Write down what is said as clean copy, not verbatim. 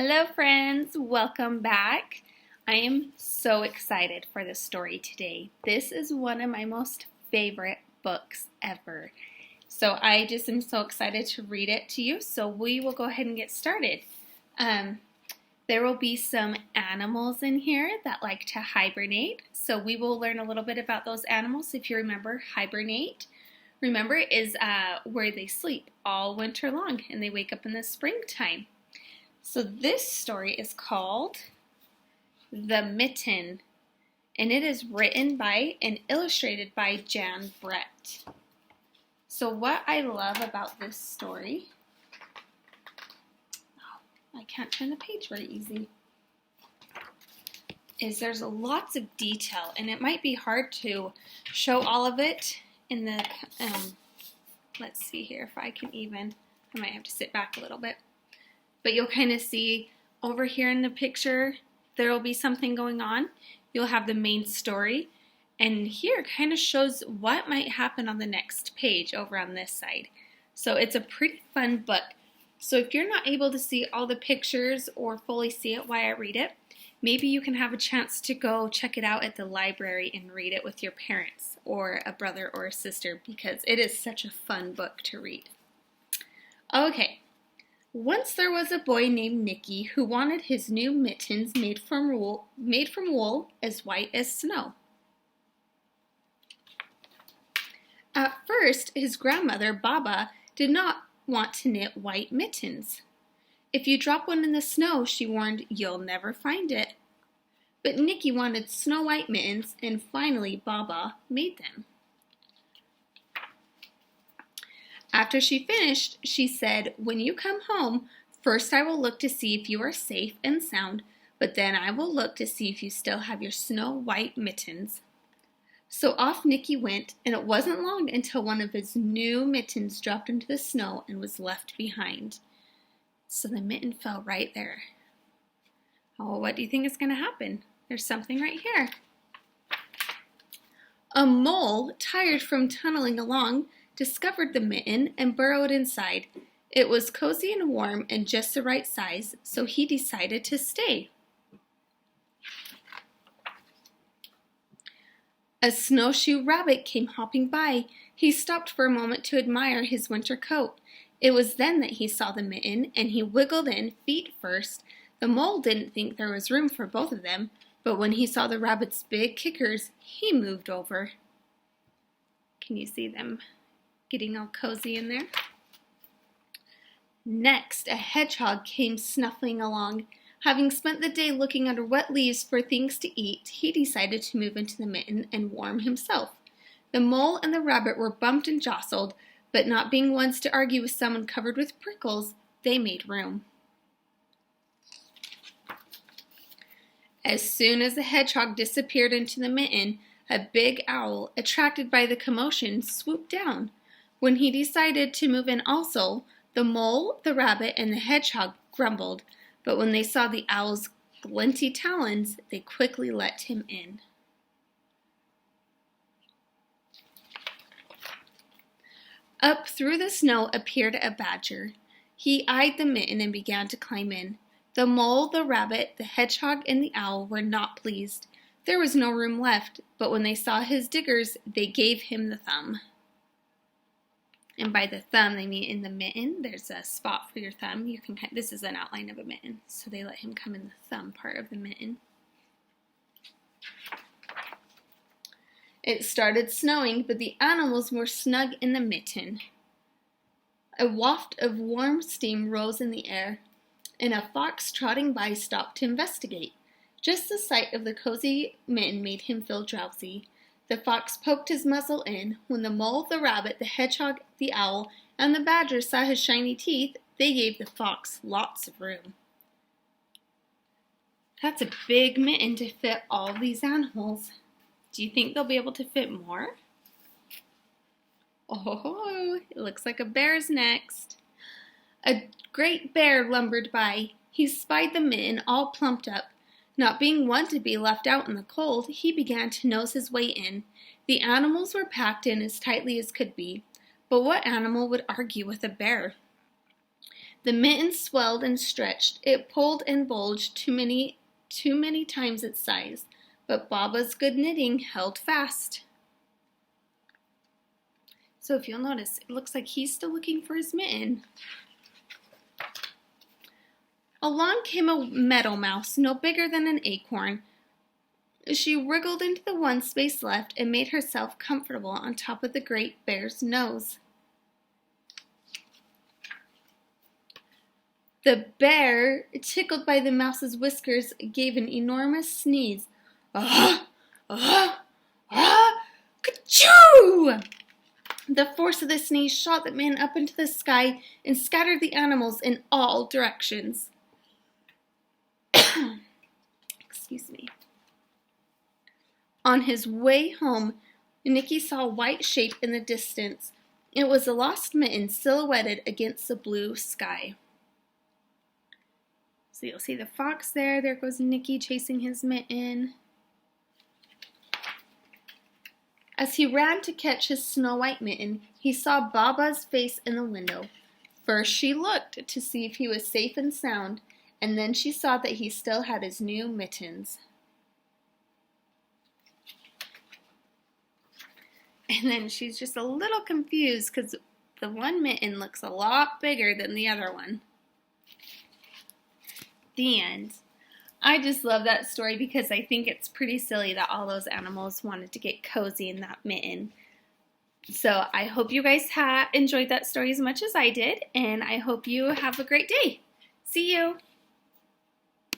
Hello friends, welcome back. I am so excited for this story today. This is one of my most favorite books ever. So I just am so excited to read it to you. So we will go ahead and get started. There will be some animals in here that like to hibernate. So we will learn a little bit about those animals. If you remember, hibernate, remember, is where they sleep all winter long and they wake up in the springtime. So this story is called The Mitten, and it is written by and illustrated by Jan Brett. So what I love about this story, I can't turn the page very easy, is there's lots of detail, and it might be hard to show all of it in the, let's see here if I can even, I might have to sit back a little bit. But you'll kind of see over here in the picture, there will be something going on. You'll have the main story. And here kind of shows what might happen on the next page over on this side. So it's a pretty fun book. So if you're not able to see all the pictures or fully see it while I read it, maybe you can have a chance to go check it out at the library and read it with your parents or a brother or a sister because it is such a fun book to read. Okay. Once there was a boy named Nicky who wanted his new mittens made from wool as white as snow. At first, his grandmother, Baba, did not want to knit white mittens. If you drop one in the snow, she warned, you'll never find it. But Nicky wanted snow white mittens, and finally Baba made them. After she finished, she said, when you come home, first I will look to see if you are safe and sound, but then I will look to see if you still have your snow white mittens. So off Nicky went, and it wasn't long until one of his new mittens dropped into the snow and was left behind. So the mitten fell right there. Oh, what do you think is going to happen? There's something right here. A mole, tired from tunneling along, discovered the mitten and burrowed inside. It was cozy and warm and just the right size, so he decided to stay. A snowshoe rabbit came hopping by. He stopped for a moment to admire his winter coat. It was then that he saw the mitten, and he wiggled in, feet first. The mole didn't think there was room for both of them, but when he saw the rabbit's big kickers, he moved over. Can you see them getting all cozy in there? Next, a hedgehog came snuffling along. Having spent the day looking under wet leaves for things to eat, he decided to move into the mitten and warm himself. The mole and the rabbit were bumped and jostled, but not being ones to argue with someone covered with prickles, they made room. As soon as the hedgehog disappeared into the mitten, a big owl, attracted by the commotion, swooped down. When he decided to move in also, the mole, the rabbit, and the hedgehog grumbled, but when they saw the owl's glinty talons, they quickly let him in. Up through the snow appeared a badger. He eyed the mitten and began to climb in. The mole, the rabbit, the hedgehog, and the owl were not pleased. There was no room left, but when they saw his diggers, they gave him the thumb. And by the thumb, they mean in the mitten. There's a spot for your thumb. This is an outline of a mitten, so they let him come in the thumb part of the mitten. It started snowing, but the animals were snug in the mitten. A waft of warm steam rose in the air, and a fox trotting by stopped to investigate. Just the sight of the cozy mitten made him feel drowsy. The fox poked his muzzle in. When the mole, the rabbit, the hedgehog, the owl, and the badger saw his shiny teeth, they gave the fox lots of room. That's a big mitten to fit all these animals. Do you think they'll be able to fit more? Oh, it looks like a bear's next. A great bear lumbered by. He spied the mitten all plumped up. Not being one to be left out in the cold, he began to nose his way in. The animals were packed in as tightly as could be, but what animal would argue with a bear? The mitten swelled and stretched. It pulled and bulged too many times its size, but Baba's good knitting held fast. So if you'll notice, it looks like he's still looking for his mitten. Along came a meadow mouse, no bigger than an acorn. She wriggled into the one space left and made herself comfortable on top of the great bear's nose. The bear, tickled by the mouse's whiskers, gave an enormous sneeze. Ah! Ah! Ah! Ka-choo! The force of the sneeze shot the man up into the sky and scattered the animals in all directions. Excuse me. On his way home, Nicky saw a white shape in the distance. It was a lost mitten silhouetted against the blue sky. So you'll see the fox there. There goes Nicky chasing his mitten. As he ran to catch his snow-white mitten, he saw Baba's face in the window. First she looked to see if he was safe and sound, and then she saw that he still had his new mittens. And then she's just a little confused because the one mitten looks a lot bigger than the other one. The end. I just love that story because I think it's pretty silly that all those animals wanted to get cozy in that mitten. So I hope you guys enjoyed that story as much as I did, and I hope you have a great day. See you!